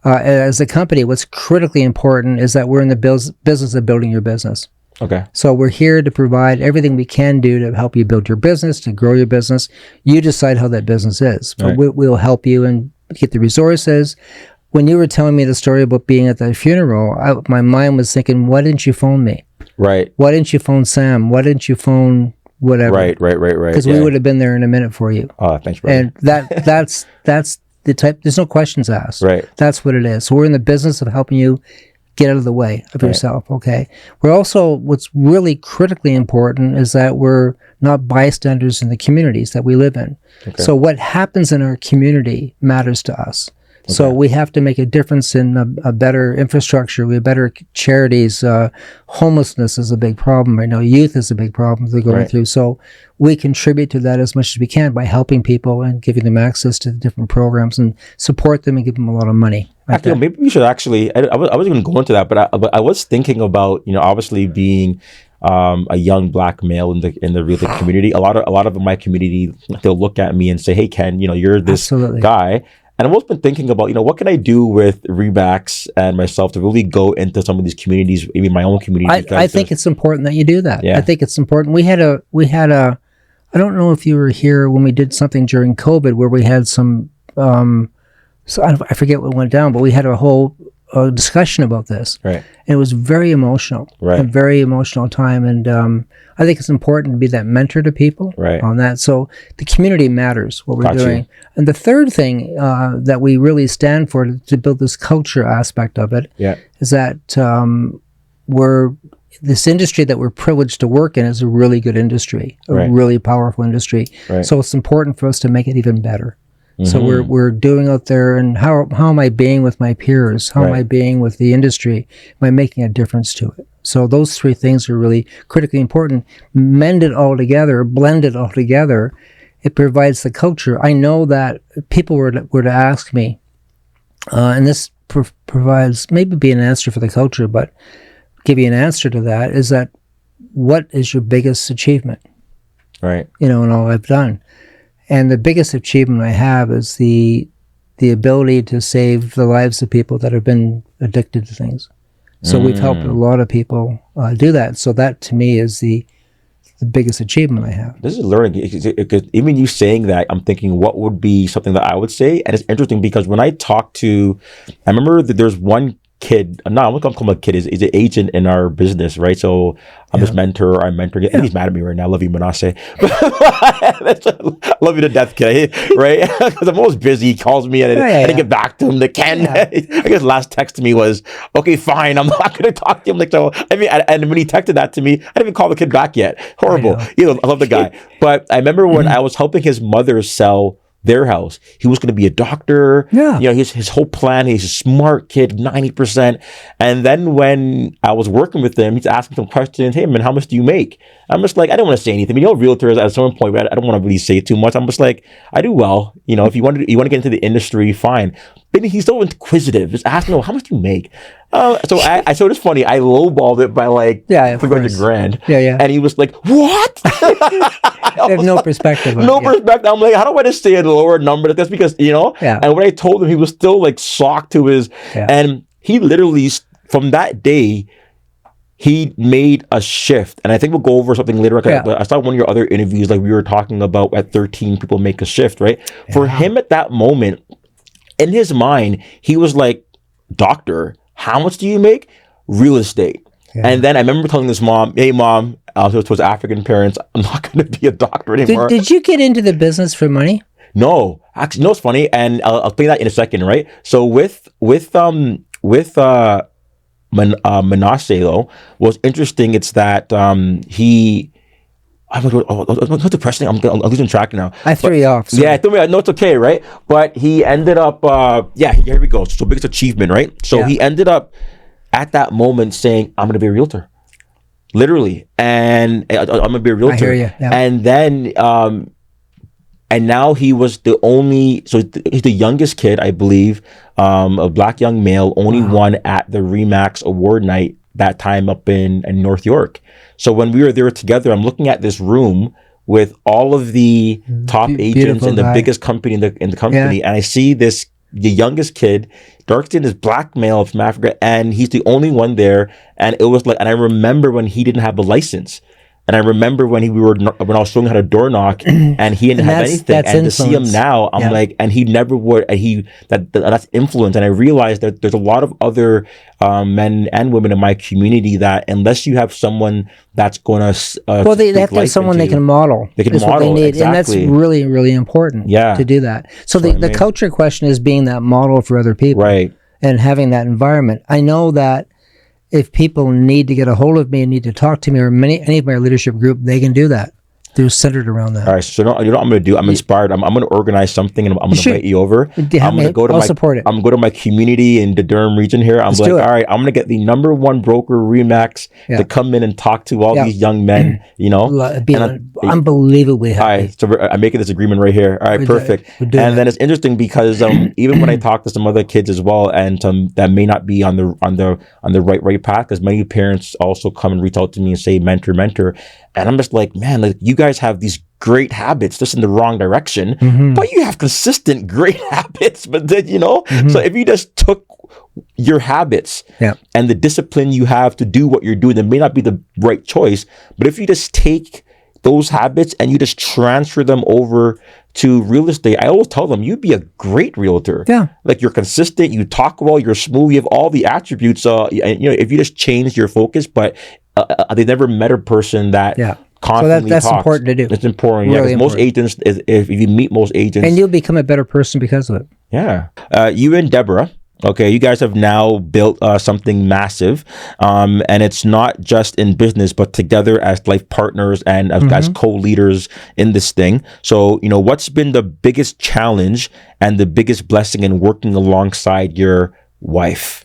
as a company, what's critically important is that we're in the business of building your business. Okay. So we're here to provide everything we can do to help you build your business, to grow your business. You decide how that business is, but we'll help you and get the resources. When you were telling me the story about being at that funeral, my mind was thinking, why didn't you phone me? Right. Why didn't you phone Sam? Why didn't you phone whatever? Right. Because we would have been there in a minute for you. Oh, thanks, brother. And that's the type, there's no questions asked. Right. That's what it is. So we're in the business of helping you get out of the way of yourself, okay? We're also, what's really critically important is that we're not bystanders in the communities that we live in. Okay. So what happens in our community matters to us. Okay. So we have to make a difference in a better infrastructure. We have better charities. Homelessness is a big problem right now. Youth is a big problem they're going through. So we contribute to that as much as we can by helping people and giving them access to the different programs and support them and give them a lot of money. Maybe we should actually. I wasn't going to go into that, but I was thinking about obviously being a young black male in the real estate community. A lot of my community, they'll look at me and say, "Hey, Ken, you're this guy." And I've always been thinking about, what can I do with Remax and myself to really go into some of these communities, even my own community. I think it's important that you do that. Yeah. I think it's important. We had a. I don't know if you were here when we did something during COVID where we had some. So I forget what went down, but we had a whole discussion about this. Right. And it was very emotional. Right. A very emotional time. And I think it's important to be that mentor to people on that. So the community matters, what we're doing. And the third thing that we really stand for to build this culture aspect of it is that this industry that we're privileged to work in is a really good industry, a really powerful industry. Right. So it's important for us to make it even better. So we're doing out there, and how am I being with my peers? How am I being with the industry? Am I making a difference to it? So those three things are really critically important. Blend it all together, it provides the culture. I know that people were to ask me, and this provides maybe be an answer for the culture, but give you an answer to that, is that what is your biggest achievement? Right. In all I've done. And the biggest achievement I have is the ability to save the lives of people that have been addicted to things. So we've helped a lot of people do that. So that to me is the biggest achievement I have. This is learning. Because even you saying that, I'm thinking what would be something that I would say. And it's interesting because when I talk to, I remember that there's one kid. No, I'm not gonna call him a kid. He's an agent in our business, right? So I'm his mentor. I'm mentoring. I think he's mad at me right now. I love you, Manasseh. I love you to death, kid. Right? Because I'm always busy. He calls me and I didn't get back to him. The Ken, I guess last text to me was, okay, fine. I'm not gonna talk to him. Like, so I mean, and when he texted that to me, I didn't even call the kid back yet. Horrible. I love the guy. But I remember when I was helping his mother sell their house, he was going to be a doctor. His whole plan. He's a smart kid, 90%. And then when I was working with him, he's asking some questions. Hey man, how much do you make? I'm just like, I don't want to say anything. Realtors at a certain point, I don't want to really say too much. I'm just like, I do well. If you want to get into the industry, fine. But he's so inquisitive. Just asking, how much do you make? So it's funny. I lowballed it by like $300,000. And he was like, what? I have no perspective. No perspective. I'm like, how do I just say a lower number? That's because, And when I told him, he was still like shocked to his, and he literally, from that day, he made a shift. And I think we'll go over something later. But I saw one of your other interviews, like we were talking about at 13, people make a shift, right? For him at that moment, in his mind, he was like, doctor, how much do you make? Real estate. And then I remember telling this mom, hey mom, to his African parents, I'm not going to be a doctor anymore. Did you get into the business for money? No, actually, no, it's funny. And I'll explain that in a second, right? So with Manasseh though, what's interesting, it's that what's depressing? I'm losing track now. I threw you off. Sorry. Yeah, I threw me off. No, it's okay, right? But he ended up, here we go. So biggest achievement, right? So he ended up at that moment saying, I'm going to be a realtor. Literally. And I'm going to be a realtor. I hear you. Yeah. And then, and now he was the only, so he's the youngest kid, I believe, a black young male, only one at the RE/MAX award night that time up in North York. So when we were there together, I'm looking at this room with all of the top agents in the biggest company in the company, and I see the youngest kid, dark skin, is black male from Africa, and he's the only one there. And it was like, and I remember when he didn't have a license. And I remember when I was showing how to door knock, and he didn't have anything. And influence. To see him now, I'm like, and he never would. And that's influence. And I realized that there's a lot of other men and women in my community that unless you have someone that's going to, they have to have someone they can model. They can model, what they need. Exactly. And that's really, really important. To do that. So the culture question is being that model for other people, right? And having that environment. I know that if people need to get a hold of me and need to talk to me, or any of my leadership group, they can do that. They're centered around that. All right. So you know what I'm going to do? I'm inspired. I'm going to organize something, and I'm going to invite you over. I'm going to go to support it. I'm going to go to my community in the Durham region here. I'm like, all right, I'm going to get the number one broker, RE/MAX, to come in and talk to all these young men. Unbelievably happy. All right. So I'm making this agreement right here. All right. Perfect. And then it's interesting because even when I talk to some other kids as well, and that may not be on the right path, because many parents also come and reach out to me and say mentor. And I'm just like, man, like you guys have these great habits just in the wrong direction, but you have consistent great habits. But then, so if you just took your habits and the discipline you have to do what you're doing, it may not be the right choice. But if you just take those habits and you just transfer them over to real estate, I always tell them, you'd be a great realtor. Like you're consistent, you talk well, you're smooth, you have all the attributes. If you just change your focus, but they never met a person that constantly that's talks. Important to do. It's important, really important. Most agents, if you meet most agents, and you'll become a better person because of it. You and Deborah, okay, you guys have now built something massive, and it's not just in business, but together as life partners and as co-leaders in this thing. So, what's been the biggest challenge and the biggest blessing in working alongside your wife?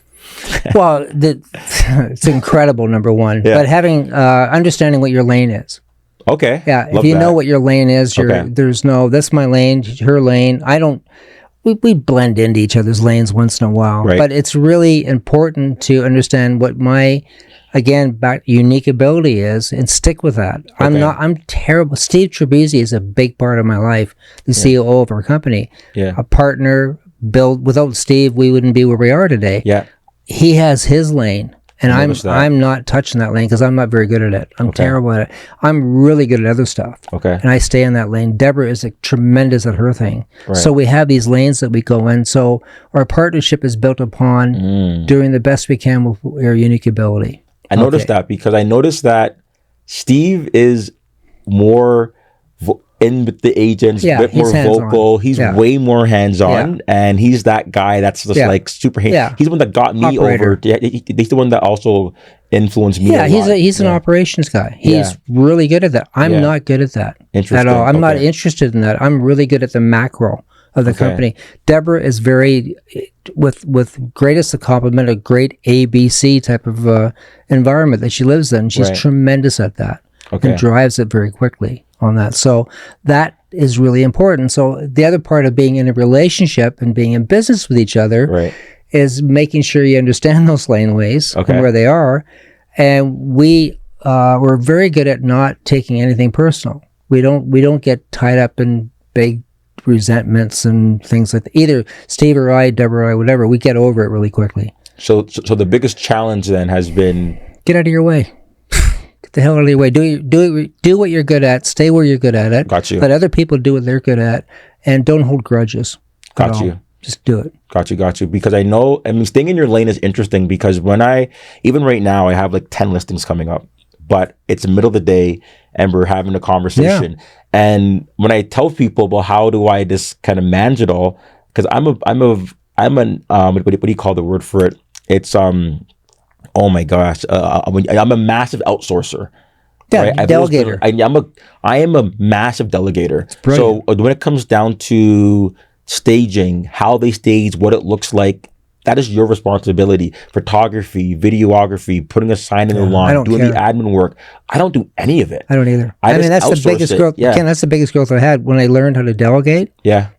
Well, it's incredible, number one. But having understanding what your lane is. Okay. Yeah. If you know what your lane is, there's no, that's my lane, her lane. We blend into each other's lanes once in a while. Right. But it's really important to understand what my, unique ability is and stick with that. I'm terrible. Steve Trabuzzi is a big part of my life, the CEO of our company. A partner. Without Steve, we wouldn't be where we are today. He has his lane, And I noticed that. I'm not touching that lane because I'm not very good at it. I'm Okay. terrible at it. I'm really good at other stuff. Okay. And I stay in that lane. Deborah is tremendous at her thing. Right. So we have these lanes that we go in. So our partnership is built upon doing the best we can with our unique ability. I noticed that because I noticed that Steve is more in with the agents, a bit more vocal. He's way more hands-on, and he's that guy that's just like super hands. He's the one that got me over. He's the one that also influenced me. Yeah, he's an operations guy. He's really good at that. I'm not good at that at all. I'm not interested in that. I'm really good at the macro of the company. Deborah is very, with greatest accomplishment, a great ABC type of environment that she lives in. She's tremendous at that and drives it very quickly on that. So that is really important. So the other part of being in a relationship and being in business with each other is making sure you understand those laneways and where they are. And we're very good at not taking anything personal. We don't get tied up in big resentments and things like that. Either Steve or I, Deborah or I, whatever, we get over it really quickly. So the biggest challenge then has been get out of your way. Get the hell out of your way. Do what you're good at. Stay where you're good at it. Got you. Let other people do what they're good at, and don't hold grudges. Got you. Just do it. Got you. Because I mean, staying in your lane is interesting because even right now, I have like 10 listings coming up, but it's the middle of the day and we're having a conversation. Yeah. And when I tell people about how do I just kind of manage it all, because I'm what do you call the word for it? It's oh my gosh, I'm a massive outsourcer. Yeah, right? Delegator. I am a massive delegator. So when it comes down to staging, how they stage, what it looks like, that is your responsibility. Photography, videography, putting a sign in the lawn, doing the admin work. I don't do any of it. I don't either. I mean, that's the biggest growth. Yeah. Ken, that's the biggest growth I had when I learned how to delegate. Yeah.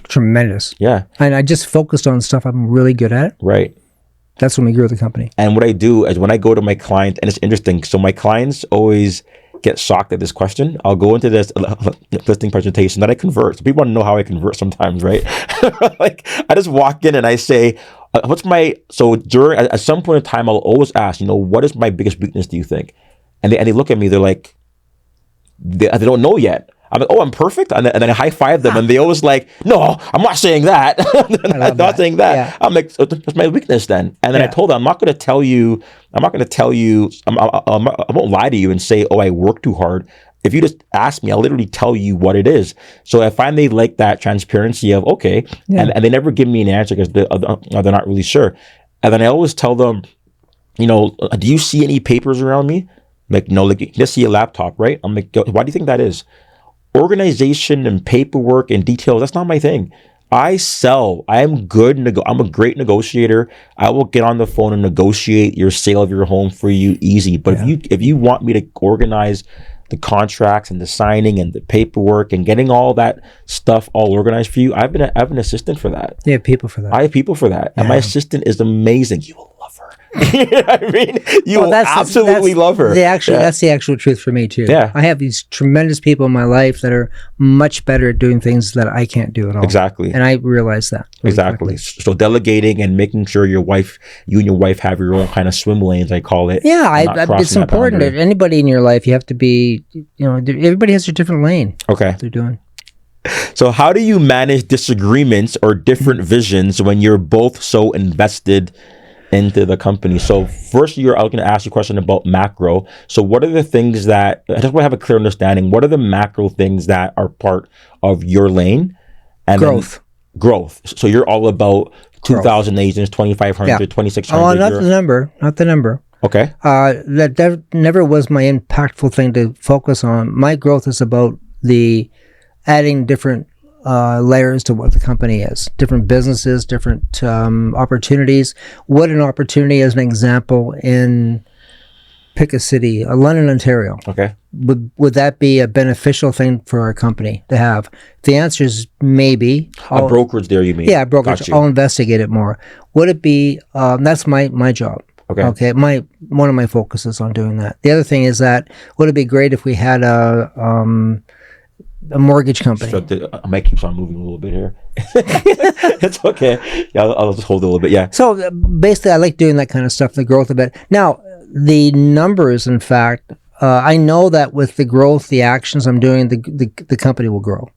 Tremendous. Yeah. And I just focused on stuff I'm really good at. Right. That's when we grew the company. And what I do is when I go to my client, and it's interesting, so my clients always get shocked at this question. I'll go into this listing presentation that I convert. So people want to know how I convert sometimes, right? Like I just walk in and I say, at some point in time, I'll always ask, what is my biggest weakness, do you think? And they look at me, they're like, they don't know yet. I'm like, oh, I'm perfect. And then I high five them and they always like, no, I'm not saying that. I'm not saying that. Yeah. I'm like, so that's my weakness then. And then I told them, I'm not going to tell you, I won't lie to you and say, oh, I work too hard. If you just ask me, I'll literally tell you what it is. So I find they like that transparency of, okay. Yeah. And they never give me an answer because they're not really sure. And then I always tell them, do you see any papers around me? Like, no, like you just see a laptop, right? I'm like, why do you think that is? Organization and paperwork and details, that's not my thing. I sell. I am good. I'm a great negotiator. I will get on the phone and negotiate your sale of your home for you easy. But if you want me to organize the contracts and the signing and the paperwork and getting all that stuff all organized for you, I have an assistant for that. You have people for that. I have people for that. Yeah. And my assistant is amazing. You will love her. You know what I mean? You will absolutely love her. That's the actual truth for me too. Yeah. I have these tremendous people in my life that are much better at doing things that I can't do at all. Exactly. And I realize that. Really exactly. Quickly. So delegating and making sure you and your wife have your own kind of swim lanes, I call it. Yeah, it's important that anybody in your life, you have to be, everybody has their different lane. Okay. They're doing. So how do you manage disagreements or different visions when you're both so invested into the company? So first, I was going to ask you a question about macro. So what are the things that, I just want to have a clear understanding, what are the macro things that are part of your lane? And growth. So you're all about 2,000 agents, 2,500, 2,600. Oh, not the number. Okay. That never was my impactful thing to focus on. My growth is about the adding different layers to what the company is, different businesses, different opportunities. What an opportunity, as an example, in pick a city, London, Ontario. Okay. Would that be a beneficial thing for our company to have? The answer is maybe. A brokerage there, you mean? Yeah, brokerage. I'll investigate it more. Would it be? That's my job. Okay. One of my focuses on doing that. The other thing is that would it be great if we had a mortgage company. So I might keep on moving a little bit here. It's okay. Yeah, I'll just hold it a little bit. Yeah. So basically, I like doing that kind of stuff, the growth a bit. Now, the numbers, in fact, I know that with the growth, the actions I'm doing, the company will grow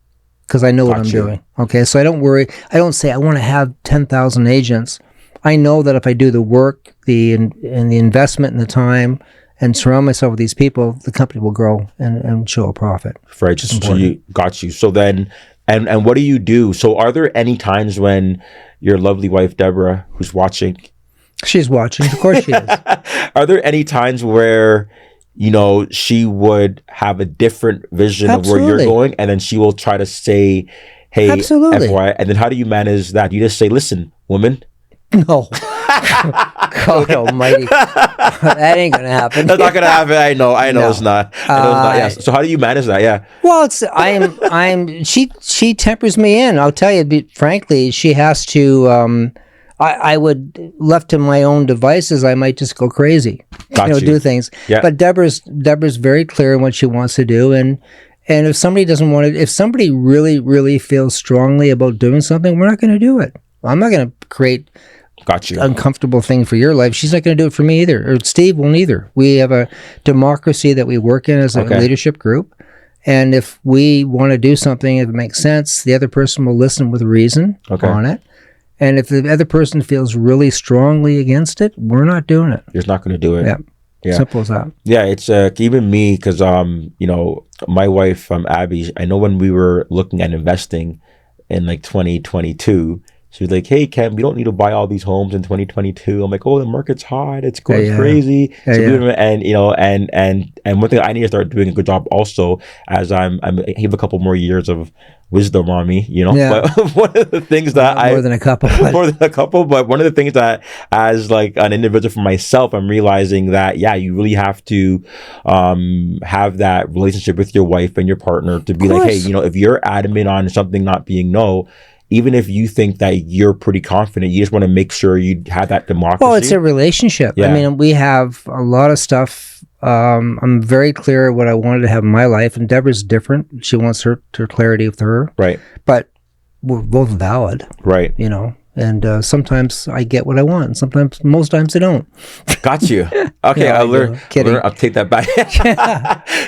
because I know what I'm doing. Okay, so I don't worry. I don't say I want to have 10,000 agents. I know that if I do the work, and the investment and the time, and surround myself with these people, the company will grow and show a profit. Right. So you got you. So then, and what do you do? So are there any times when your lovely wife, Deborah, who's watching? She's watching. Of course she is. Are there any times where, you know, she would have a different vision of where you're going, and then she will try to say, hey, absolutely. FYI, and then how do you manage that? You just say, listen, woman. No. God almighty. That ain't gonna happen. That's not gonna happen. I know no. It's not. I know it's not. Yeah. So how do you manage that? Yeah. Well, she tempers me in. I'll tell you, frankly, she has to, I would, left to my own devices, I might just go crazy. Do things. Yeah. But Deborah's very clear in what she wants to do, and if somebody doesn't want to, if somebody really, really feels strongly about doing something, we're not going to do it. I'm not going to create uncomfortable thing for your life. She's not going to do it for me either, or Steve won't either. We have a democracy that we work in as a leadership group, and if we want to do something, if it makes sense, the other person will listen with reason on it. And if the other person feels really strongly against it, we're not doing it. You're not going to do it. Yeah. Simple as that. Yeah, it's even me, because you know, my wife, Abby, I know when we were looking at investing in like 2022, she was like, hey, Ken, we don't need to buy all these homes in 2022. I'm like, oh, the market's hot. It's going crazy. And, you know, and one thing I need to start doing a good job also, as I have a couple more years of wisdom on me, you know. Yeah. But one of the things that more than a couple, but one of the things that, as like an individual for myself, I'm realizing that, yeah, you really have to have that relationship with your wife and your partner to be like, hey, you know, if you're adamant on something not being no, even if you think that you're pretty confident, you just want to make sure you have that democracy. Well, it's a relationship. I mean, we have a lot of stuff. I'm very clear what I wanted to have in my life, and Deborah's different. She wants her clarity with her. Right. But we're both valid. Right. You know, and sometimes I get what I want. Sometimes, most times I don't. Got you. Okay, I'll learn. I'll take that back.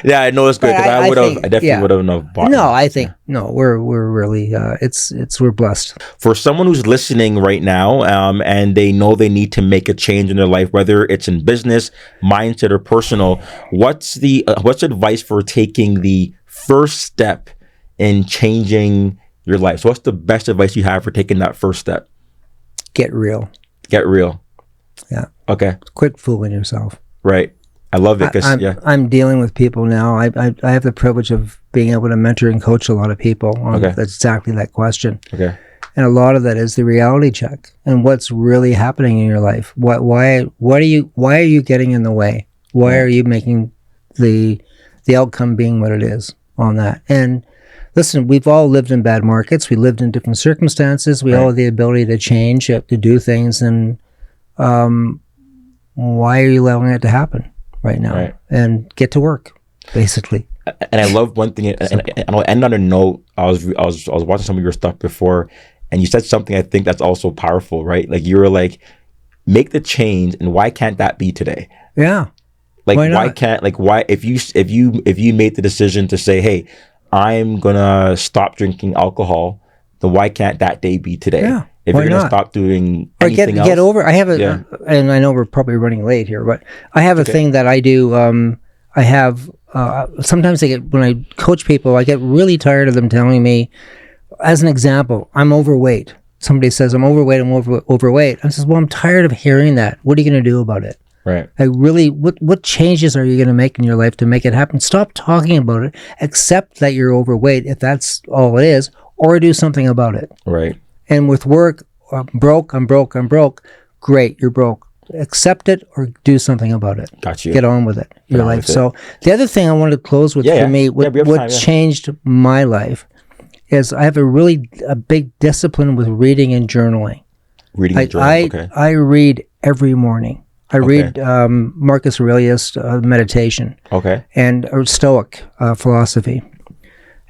Yeah, I know it's good, because I definitely would have known. No, I think we're really we're blessed. For someone who's listening right now, and they know they need to make a change in their life, whether it's in business, mindset, or personal, what's advice for taking the first step in changing your life? So what's the best advice you have for taking that first step? Get real. Get real. Yeah. Okay. Quit fooling yourself. Right. I love it. I'm dealing with people now. I have the privilege of being able to mentor and coach a lot are people on that's exactly that question. Okay. And a lot of that is the reality check and what's really happening in your life. Why are you getting in the way? Why are you making the outcome being what it is on that? And listen, we've all lived in bad markets. We lived in different circumstances. We all have the ability to change, to do things. And why are you allowing it to happen right now? Right. And get to work, basically. And I love one thing, and I'll end on a note. I was watching some of your stuff before, and you said something I think that's also powerful, right? Like, you were like, make the change, and why can't that be today? Yeah. Like, why if you made the decision to say, hey, I'm gonna stop drinking alcohol, then why can't that day be today? Yeah. If you're gonna stop doing anything else, get over. I have and I know we're probably running late here, but I have a thing that I do. I have sometimes when I coach people, I get really tired of them telling me, as an example, I'm overweight. Somebody says I'm overweight. Overweight. I says, well, I'm tired of hearing that. What are you going to do about it? Right. What changes are you going to make in your life to make it happen? Stop talking about it. Accept that you're overweight if that's all it is, or do something about it. Right. And with work, I'm broke. Great, you're broke. Accept it or do something about it. Got you. Get on with it. Your life. So the other thing I wanted to close with for me, what changed my life is I have a big discipline with reading and journaling. I read every morning. I read Marcus Aurelius' meditation. Okay. And Stoic philosophy.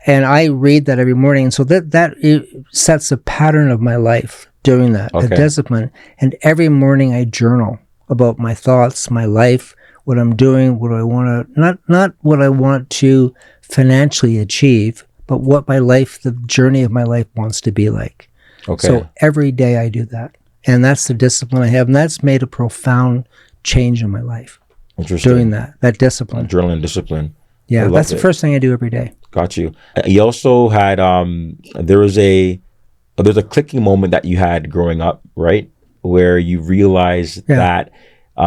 And I read that every morning. And so that it sets a pattern of my life doing that, the discipline. And every morning I journal about my thoughts, my life, what I'm doing, what I want to, not what I want to financially achieve, but what my life, the journey of my life wants to be like. Okay. So every day I do that. And that's the discipline I have. And that's made a profound change in my life. Interesting. Doing that discipline. Journaling discipline. Yeah, that's the first thing I do every day. Got you. You also had, there's a clicking moment that you had growing up, right? Where you realized that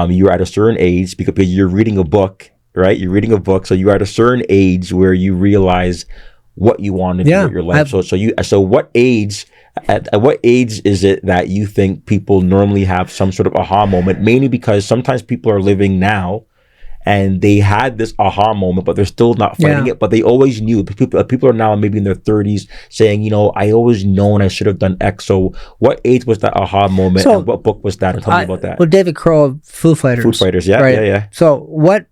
you were at a certain age because you're reading a book, right? You're reading a book. So you're at a certain age where you realize what you want to do with your life. So what age, at what age is it that you think people normally have some sort of aha moment? Mainly because sometimes people are living now and they had this aha moment, but they're still not fighting it. But they always knew. People are now maybe in their 30s saying, you know, I always known I should have done X. So what age was that aha moment, and what book was that? And tell me about that. Well, David Crow of Foo Fighters. Foo Fighters, yeah. So what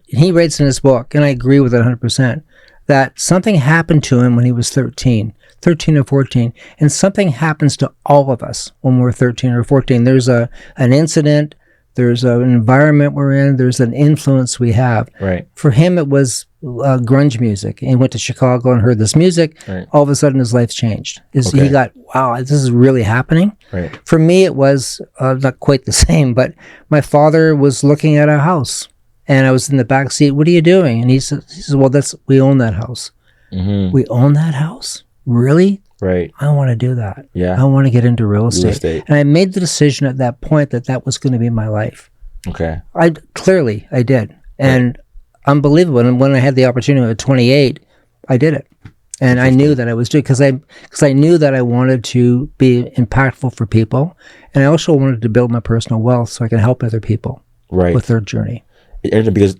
he writes in his book, and I agree with it 100%, that something happened to him when he was 13 or 14, and something happens to all of us when we're 13 or 14. There's an incident, there's an environment we're in, there's an influence we have. Right. For him, it was grunge music. He went to Chicago and heard this music. Right. All of a sudden, his life changed. He got, wow, this is really happening. Right. For me, it was not quite the same, but my father was looking at a house, and I was in the back seat. What are you doing? And he said, well, we own that house. Mm-hmm. We own that house? Really? Right. I want to do that. Yeah. I want to get into real estate. And I made the decision at that point that was going to be my life. Okay. I did. And unbelievable. And when I had the opportunity at 28, I did it. And I knew that I was doing because I knew that I wanted to be impactful for people. And I also wanted to build my personal wealth so I can help other people with their journey. Because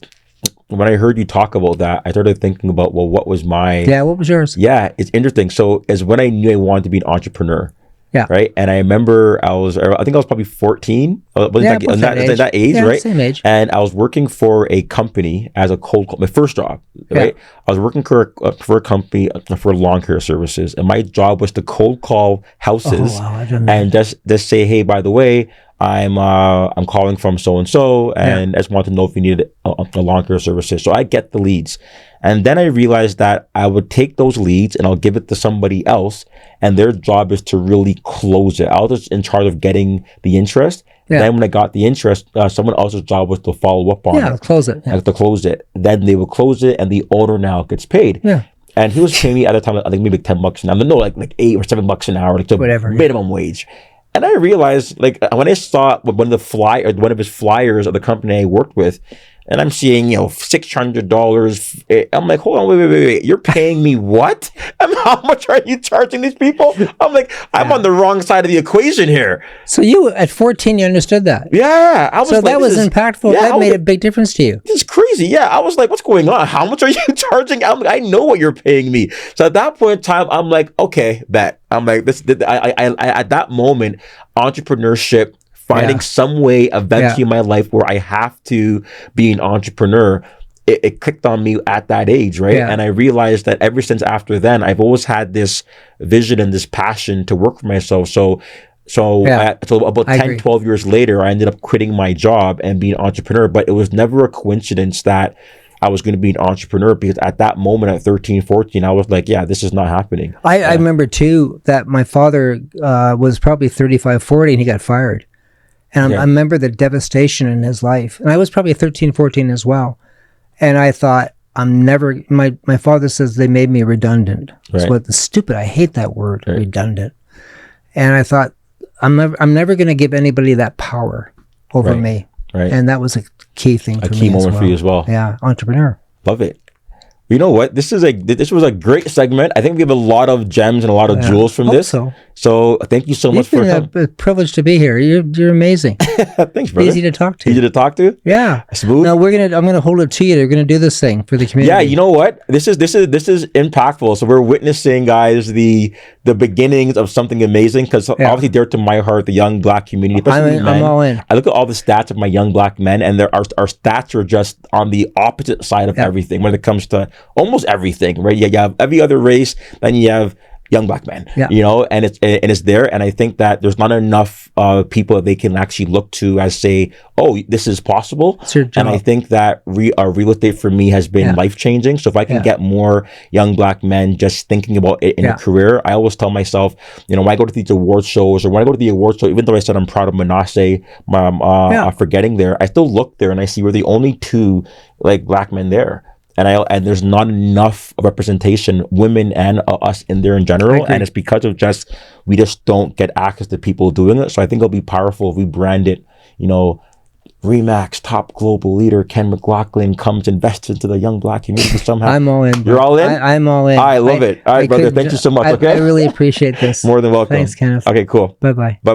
when I heard you talk about that, I started thinking about, well, what was my... Yeah, what was yours? Yeah, it's interesting. So it's when I knew I wanted to be an entrepreneur. Yeah. Right. And I remember I think I was probably 14. That age, right? Same age. And I was working for a company as a cold call, my first job, right? I was working for a company for lawn care services. And my job was to cold call houses and just say, hey, by the way, I'm calling from so-and-so and I just want to know if you needed a lawn care services. So I get the leads. And then I realized that I would take those leads and I'll give it to somebody else, and their job is to really close it. I was just in charge of getting the interest. Yeah. Then when I got the interest, someone else's job was to follow up on it. Yeah, close it. To close it. Then they would close it and the owner now gets paid. Yeah. And he was paying me at the time, I think maybe $10 an hour. No, like $8 or $7 an hour, like whatever, minimum wage. And I realized, like, when I saw one of his flyers of the company I worked with, and I'm seeing, $600. I'm like, hold on, wait. You're paying me what? How much are you charging these people? I'm like, I'm on the wrong side of the equation here. So you, at 14, you understood that? Yeah. That was impactful. That made a big difference to you. It's crazy. Yeah. I was like, what's going on? How much are you charging? I know what you're paying me. So at that point in time, I'm like, okay, bet. I'm like, I at that moment, entrepreneurship, finding some way eventually in my life where I have to be an entrepreneur, it clicked on me at that age, right? Yeah. And I realized that ever since after then, I've always had this vision and this passion to work for myself. So about 10, 12 years later, I ended up quitting my job and being an entrepreneur. But it was never a coincidence that I was going to be an entrepreneur, because at that moment at 13, 14, I was like, yeah, this is not happening. I remember too that my father was probably 35, 40 and he got fired. And I remember the devastation in his life. And I was probably 13, 14 as well. And I thought, my father says they made me redundant. Right. So I hate that word, redundant. And I thought, I'm never going to give anybody that power over me. Right. And that was a key thing for me. A key moment for you as well. Yeah, entrepreneur. Love it. You know what? This was a great segment. I think we have a lot of gems and a lot of jewels from this. So thank you so much for coming. It's been a privilege to be here. You're amazing. Thanks, brother. Easy to talk to. Easy to talk to? Yeah. Smooth. Now I'm gonna hold it to you. You're gonna do this thing for the community. Yeah, you know what? This is impactful. So we're witnessing, guys, the beginnings of something amazing, because obviously dear to my heart, the young Black community, especially men. I'm all in. I look at all the stats of my young Black men, and our stats are just on the opposite side of everything when it comes to almost everything, right? You have every other race, then you have young black men, you know, and it's there. And I think that there's not enough people that they can actually look to as say, oh, this is possible. And I think that real estate for me has been life changing. So if I can get more young black men just thinking about it in a career, I always tell myself, you know, when I go to these award shows or when I go to the award show, even though I said I'm proud of Manasseh for getting there, I still look there and I see we're the only two like black men there. And there's not enough representation, women and us in there in general. And it's because of we just don't get access to people doing it. So I think it'll be powerful if we brand it, you know, RE/MAX top global leader Ken McLaughlin comes invests into the young black community somehow. I'm all in. You're all in? I'm all in. I love it. All right, brother. Thank you so much. Okay. I really appreciate this. More than welcome. Thanks, Kenneth. Okay, cool. Bye-bye. Bye-bye.